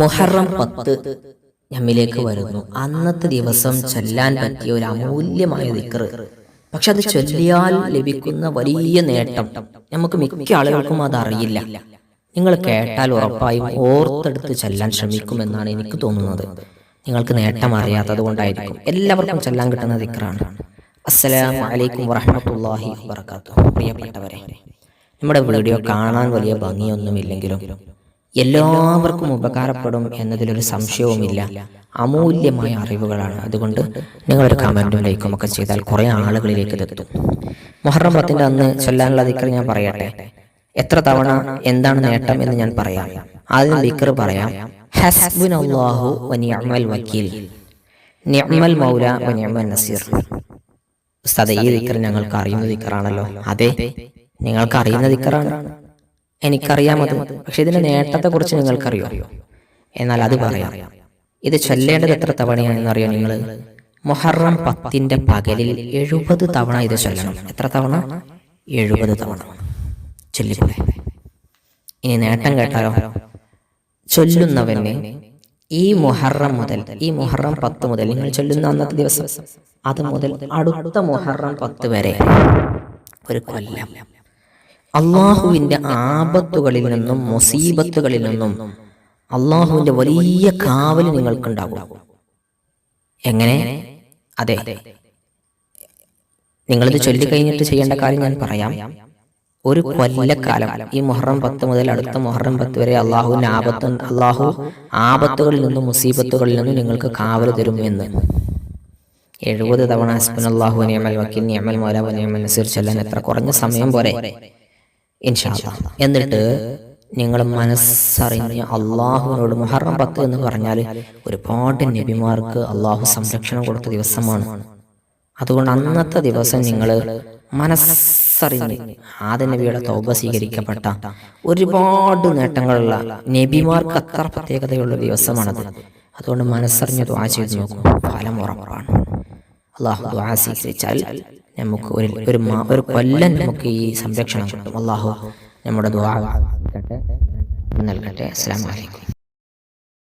മുഹറം 10 നമ്മിലേക്ക് വരുന്നു. അന്നത്തെ ദിവസം ചൊല്ലാൻ പറ്റിയ ഒരു അമൂല്യമായ ദിക്ർ. പക്ഷെ അത് ചൊല്ലിയാൽ ലഭിക്കുന്ന വലിയ നേട്ടം നമുക്ക് മിക്ക ആളുകൾക്കും അതറിയില്ല. നിങ്ങൾ കേട്ടാൽ ഉറപ്പായും ഓർത്തെടുത്ത് ചൊല്ലാൻ ശ്രമിക്കുമെന്നാണ് എനിക്ക് തോന്നുന്നത്. നിങ്ങൾക്ക് നേട്ടം അറിയാത്തത് കൊണ്ടായിരിക്കും. എല്ലാവർക്കും ചൊല്ലാൻ കിട്ടുന്ന ദിക്റാണ്. അസ്സലാമു അലൈക്കും വറഹ്മത്തുള്ളാഹി വബറകാതുഹു. പ്രിയപ്പെട്ടവരെ, നമ്മുടെ വീഡിയോ കാണാൻ വലിയ ഭംഗിയൊന്നുമില്ലെങ്കിലും എല്ലാവർക്കും ഉപകാരപ്പെടും എന്നതിലൊരു സംശയവുമില്ല. അമൂല്യമായ അറിവുകളാണ്. അതുകൊണ്ട് നിങ്ങളൊരു കമന്റും ലൈക്കും ഒക്കെ ചെയ്താൽ കുറെ ആളുകളിലേക്ക് എത്തും. മുഹറം 10 അന്ന് ചൊല്ലാനുള്ള ദിക്ർ ഞാൻ പറയട്ടെ. എത്ര തവണ, എന്താണ് നേട്ടം എന്ന് ഞാൻ പറയാം. ആദ്യം ദിക്ർ പറയാം. ഹസ്ബുനല്ലാഹു വനിഅമൽ വക്കീൽ, നിഅമൽ മൗല വനിഅമൻ നസീർ. ഉസ്താദേ, ഈ ദിക്ർ ഞങ്ങൾക്ക് അറിയുന്ന ദിക്റാണല്ലോ. അതെ, നിങ്ങൾക്ക് അറിയുന്ന ദിക്റാണ്, എനിക്കറിയാമത്. പക്ഷെ ഇതിന്റെ നേട്ടത്തെ കുറിച്ച് നിങ്ങൾക്കറിയോ? എന്നാൽ അത് പറയാം. ഇത് ചൊല്ലേണ്ടത് എത്ര തവണയാണെന്ന് അറിയാം നിങ്ങൾ? മുഹറം 10 പകലിൽ 70 തവണ ഇത് ചൊല്ലണം. എത്ര തവണ? 70 തവണ ചൊല്ലിപ്പോയി. ഇനി നേട്ടം കേട്ടാലോ? ചൊല്ലുന്നവന് ഈ മുഹറം 10 മുതൽ നിങ്ങൾ ചൊല്ലുന്ന അന്നത്തെ ദിവസം, അത് മുതൽ അടുത്ത മുഹറം 10 വരെ ഒരു കൊല്ലം അള്ളാഹുവിന്റെ ആപത്തുകളിൽ നിന്നും മുസീബത്തുകളിൽ നിന്നും അള്ളാഹുവിന്റെ വലിയ കാവൽ നിങ്ങൾക്കുണ്ടാകും. എങ്ങനെ? അതെ, നിങ്ങളിത് ചൊല്ലിക്കഴിഞ്ഞിട്ട് ചെയ്യേണ്ട കാര്യം ഞാൻ പറയാം. ഒരു കൊല്ലക്കാലം, ഈ മുഹറം 10 മുതൽ അടുത്ത മുഹറം 10 വരെ അള്ളാഹു ആപത്തുകളിൽ നിന്നും മുസീബത്തുകളിൽ നിന്നും നിങ്ങൾക്ക് കാവൽ തരും എന്ന് 70 തവണ ഹസ്ബുനല്ലാഹു വനിഅമൽ വക്കീൽ, നിഅമൽ മൗല വനിഅമൻ നസീർ ചൊല്ലാൻ എത്ര കുറഞ്ഞ സമയം പോരെ? ഇൻഷാ അല്ലാഹ്. എന്നിട്ട് നിങ്ങൾ മനസ്സറിഞ്ഞ് അള്ളാഹുവിനോട്, മുഹറം 10 എന്ന് പറഞ്ഞാൽ ഒരുപാട് നബിമാർക്ക് അള്ളാഹു സംരക്ഷണം കൊടുത്ത ദിവസമാണ്. അതുകൊണ്ട് അന്നത്തെ ദിവസം നിങ്ങൾ മനസ്സറിഞ്ഞ് ആദം നബിയുടെ തൗബ സ്വീകരിക്കപ്പെട്ട ഒരുപാട് നേട്ടങ്ങളുള്ള നബിമാർക്ക് അത്ര പ്രത്യേകതയുള്ള ദിവസമാണത്. അതുകൊണ്ട് മനസ്സറിഞ്ഞ് ദുആ ചെയ്ത് നോക്കൂ, ഫലം ഉറപ്പാണ്. അള്ളാഹു ദുആ സ്വീകരിച്ചാൽ നമുക്ക് ഒരു കൊല്ലം നമുക്ക് ഈ സംരക്ഷണം കിട്ടും. അള്ളാഹു നമ്മുടെ ദുആ നൽകട്ടെ. അസ്സലാമു അലൈക്കും.